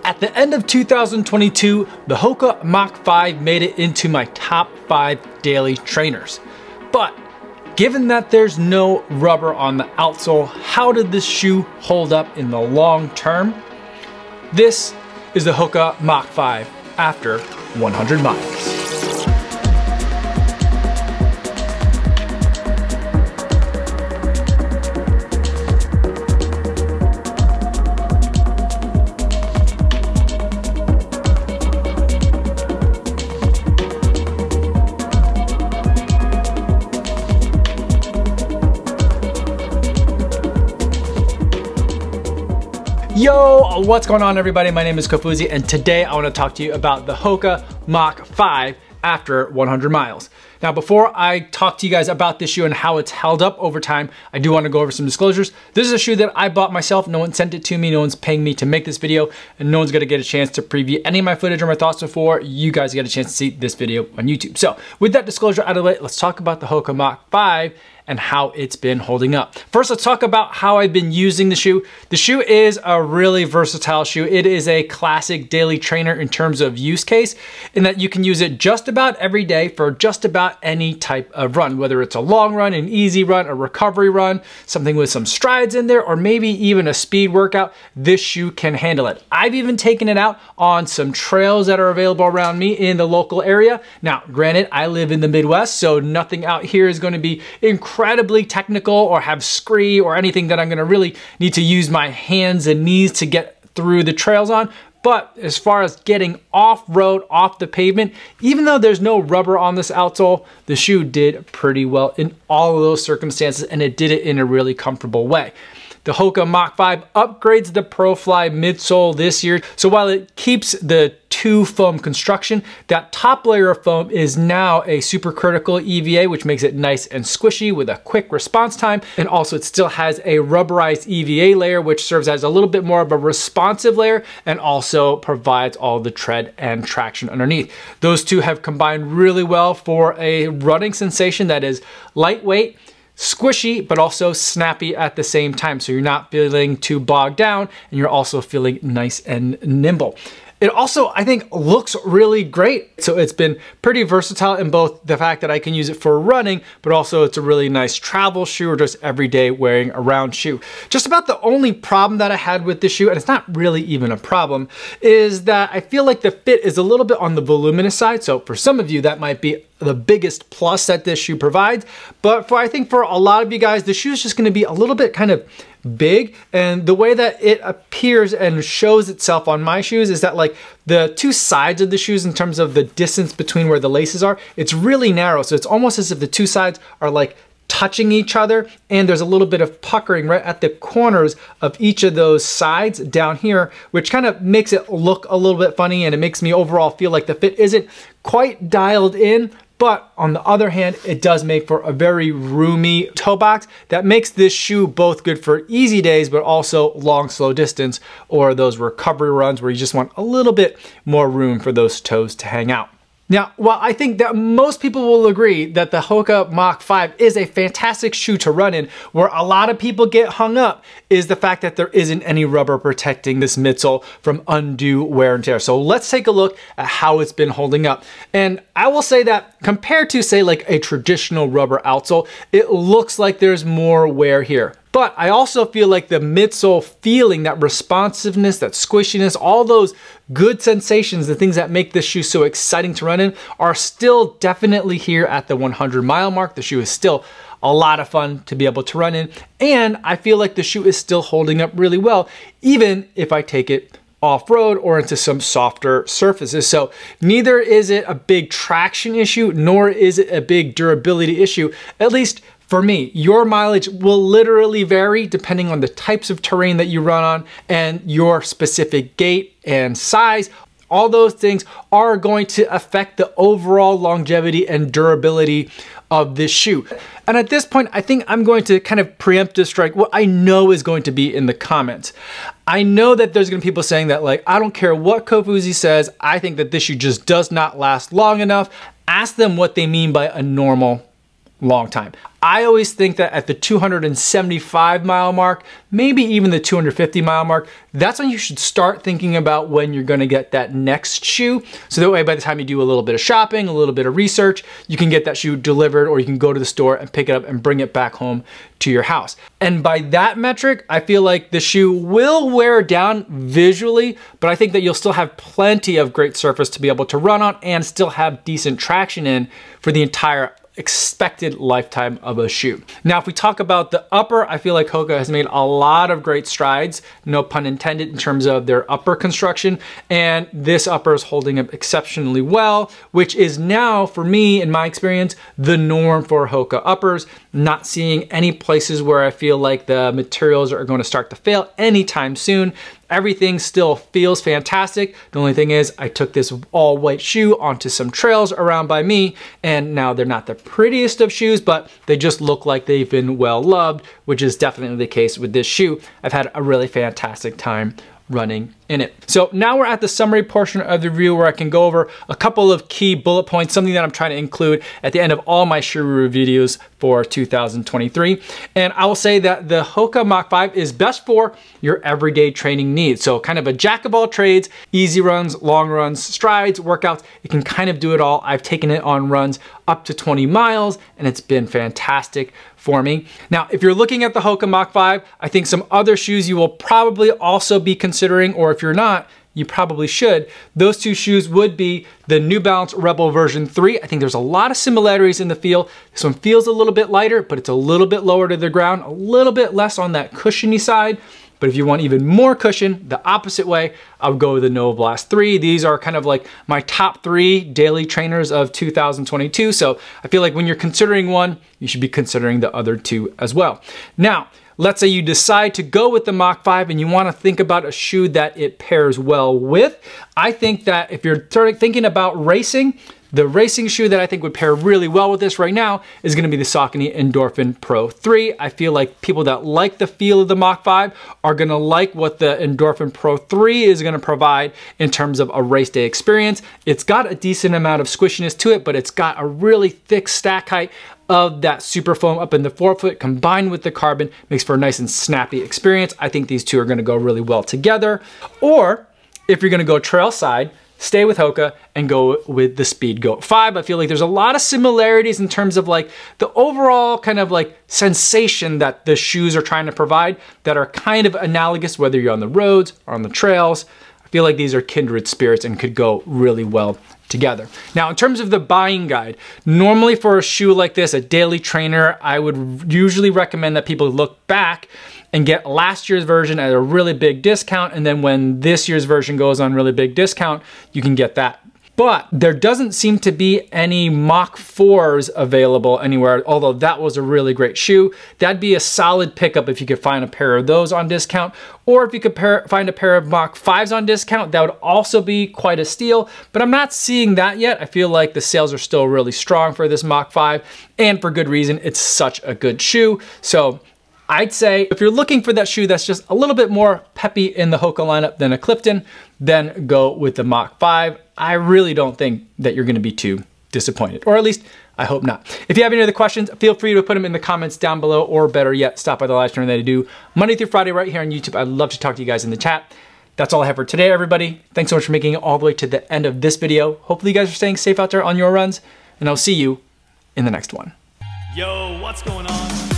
At the end of 2022, the Hoka Mach 5 made it into my top 5 daily trainers. But given that there's no rubber on the outsole, how did this shoe hold up in the long term? This is the Hoka Mach 5 after 100 miles. Yo, what's going on everybody? My name is Kofuzi and today I want to talk to you about the Hoka Mach 5 after 100 miles. Now, before I talk to you guys about this shoe and how it's held up over time, I do want to go over some disclosures. This is a shoe that I bought myself. No one sent it to me. No one's paying me to make this video, and no one's going to get a chance to preview any of my footage or my thoughts before you guys get a chance to see this video on YouTube. So with that disclosure out of the way, let's talk about the Hoka Mach 5 and how it's been holding up. First, let's talk about how I've been using the shoe. The shoe is a really versatile shoe. It is a classic daily trainer in terms of use case, in that you can use it just about every day for just about any type of run, whether it's a long run, an easy run, a recovery run, something with some strides in there, or maybe even a speed workout. This shoe can handle it. I've even taken it out on some trails that are available around me in the local area. Now, granted, I live in the Midwest, so nothing out here is going to be incredibly technical or have scree or anything that I'm gonna really need to use my hands and knees to get through the trails on. But as far as getting off-road, off the pavement, even though there's no rubber on this outsole, the shoe did pretty well in all of those circumstances, and it did it in a really comfortable way. The Hoka Mach 5 upgrades the ProFly midsole this year. So while it keeps the two foam construction, that top layer of foam is now a supercritical EVA, which makes it nice and squishy with a quick response time. And also it still has a rubberized EVA layer, which serves as a little bit more of a responsive layer and also provides all the tread and traction underneath. Those two have combined really well for a running sensation that is lightweight, squishy, but also snappy at the same time. So you're not feeling too bogged down and you're also feeling nice and nimble. It also, I think, looks really great. So it's been pretty versatile in both the fact that I can use it for running, but also it's a really nice travel shoe or just everyday wearing around shoe. Just about the only problem that I had with this shoe, and it's not really even a problem, is that I feel like the fit is a little bit on the voluminous side. So for some of you, that might be the biggest plus that this shoe provides. But I think for a lot of you guys, the shoe is just gonna be a little bit kind of big, and the way that it appears and shows itself on my shoes is that like the two sides of the shoes, in terms of the distance between where the laces are, it's really narrow. So it's almost as if the two sides are like touching each other, and there's a little bit of puckering right at the corners of each of those sides down here, which kind of makes it look a little bit funny, and it makes me overall feel like the fit isn't quite dialed in. But on the other hand, it does make for a very roomy toe box that makes this shoe both good for easy days, but also long, slow distance, or those recovery runs where you just want a little bit more room for those toes to hang out. Now, while I think that most people will agree that the Hoka Mach 5 is a fantastic shoe to run in, where a lot of people get hung up is the fact that there isn't any rubber protecting this midsole from undue wear and tear. So let's take a look at how it's been holding up. And I will say that compared to, say, like a traditional rubber outsole, it looks like there's more wear here. But I also feel like the midsole feeling, that responsiveness, that squishiness, all those good sensations, the things that make this shoe so exciting to run in, are still definitely here at the 100-mile mark. The shoe is still a lot of fun to be able to run in. And I feel like the shoe is still holding up really well, even if I take it off-road or into some softer surfaces. So neither is it a big traction issue, nor is it a big durability issue, at least for me. Your mileage will literally vary depending on the types of terrain that you run on and your specific gait and size. All those things are going to affect the overall longevity and durability of this shoe. And at this point, I think I'm going to kind of preemptive strike what I know is going to be in the comments. I know that there's gonna be people saying that, like, I don't care what Kofuzi says, I think that this shoe just does not last long enough. Ask them what they mean by a normal long time. I always think that at the 275 mile mark, maybe even the 250 mile mark, that's when you should start thinking about when you're gonna get that next shoe. So that way, by the time you do a little bit of shopping, a little bit of research, you can get that shoe delivered, or you can go to the store and pick it up and bring it back home to your house. And by that metric, I feel like the shoe will wear down visually, but I think that you'll still have plenty of great surface to be able to run on and still have decent traction in for the entire expected lifetime of a shoe. Now, if we talk about the upper, I feel like Hoka has made a lot of great strides, no pun intended, in terms of their upper construction. And this upper is holding up exceptionally well, which is now, for me, in my experience, the norm for Hoka uppers. Not seeing any places where I feel like the materials are going to start to fail anytime soon. Everything still feels fantastic. The only thing is I took this all white shoe onto some trails around by me, and now they're not the prettiest of shoes, but they just look like they've been well loved, which is definitely the case with this shoe. I've had a really fantastic time running in it. So now we're at the summary portion of the review where I can go over a couple of key bullet points, something that I'm trying to include at the end of all my shoe review videos for 2023. And I will say that the Hoka Mach 5 is best for your everyday training needs. So kind of a jack of all trades, easy runs, long runs, strides, workouts. It can kind of do it all. I've taken it on runs up to 20 miles and it's been fantastic for me. Now, if you're looking at the Hoka Mach 5, I think some other shoes you will probably also be considering, or if you're not, you probably should. Those two shoes would be the New Balance Rebel version 3. I think there's a lot of similarities in the feel. This one feels a little bit lighter, but it's a little bit lower to the ground, a little bit less on that cushiony side. But if you want even more cushion, the opposite way, I would go with the Nova Blast 3. These are kind of like my top 3 daily trainers of 2022. So I feel like when you're considering one, you should be considering the other two as well. Now, let's say you decide to go with the Mach 5 and you want to think about a shoe that it pairs well with. I think that if you're thinking about racing, the racing shoe that I think would pair really well with this right now is gonna be the Saucony Endorphin Pro 3. I feel like people that like the feel of the Mach 5 are gonna like what the Endorphin Pro 3 is gonna provide in terms of a race day experience. It's got a decent amount of squishiness to it, but it's got a really thick stack height of that super foam up in the forefoot combined with the carbon makes for a nice and snappy experience. I think these two are gonna go really well together. Or if you're gonna go trail side, stay with Hoka and go with the Speedgoat 5. I feel like there's a lot of similarities in terms of like the overall kind of like sensation that the shoes are trying to provide that are kind of analogous whether you're on the roads or on the trails. I feel like these are kindred spirits and could go really well together. Now, in terms of the buying guide, normally for a shoe like this, a daily trainer, I would usually recommend that people look back and get last year's version at a really big discount. And then when this year's version goes on really big discount, you can get that. But there doesn't seem to be any Mach 4s available anywhere, although that was a really great shoe. That'd be a solid pickup if you could find a pair of those on discount, or if you could find a pair of Mach 5s on discount, that would also be quite a steal, but I'm not seeing that yet. I feel like the sales are still really strong for this Mach 5, and for good reason. It's such a good shoe. So I'd say if you're looking for that shoe that's just a little bit more peppy in the Hoka lineup than a Clifton, then go with the Mach 5. I really don't think that you're gonna be too disappointed, or at least I hope not. If you have any other questions, feel free to put them in the comments down below, or better yet, stop by the live stream that I do Monday through Friday right here on YouTube. I'd love to talk to you guys in the chat. That's all I have for today, everybody. Thanks so much for making it all the way to the end of this video. Hopefully you guys are staying safe out there on your runs, and I'll see you in the next one. Yo, what's going on?